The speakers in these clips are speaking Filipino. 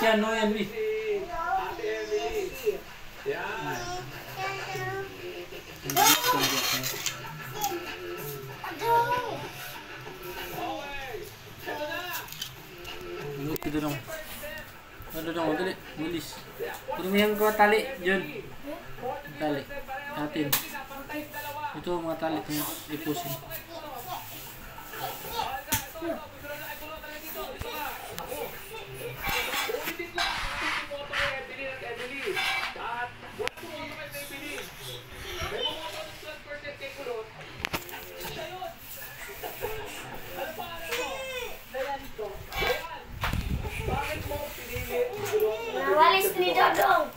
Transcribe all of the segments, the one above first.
yan, no? Yan, eh. Luto doon. Ano doon? Dali. Bilis. Puro mo yung tali. Diyan. Tali. Atin. Ito mga tali. Ipusin. Walis ni Dodong.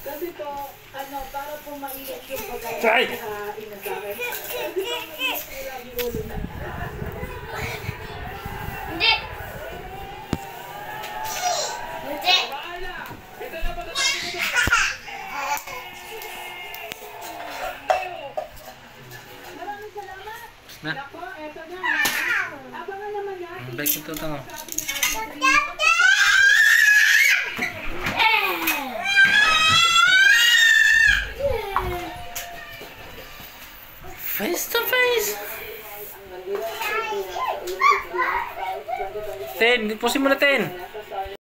Kasi to, ano, para po mainit yung pagkain Try! sa inasakin. Kasi to, mainit yung ulo na. Hindi. Hindi. Maraming salamat. Na? Ako, eto na. Abangan naman natin. Baik ito ito. Face to face. Ten, pusin mo na 10.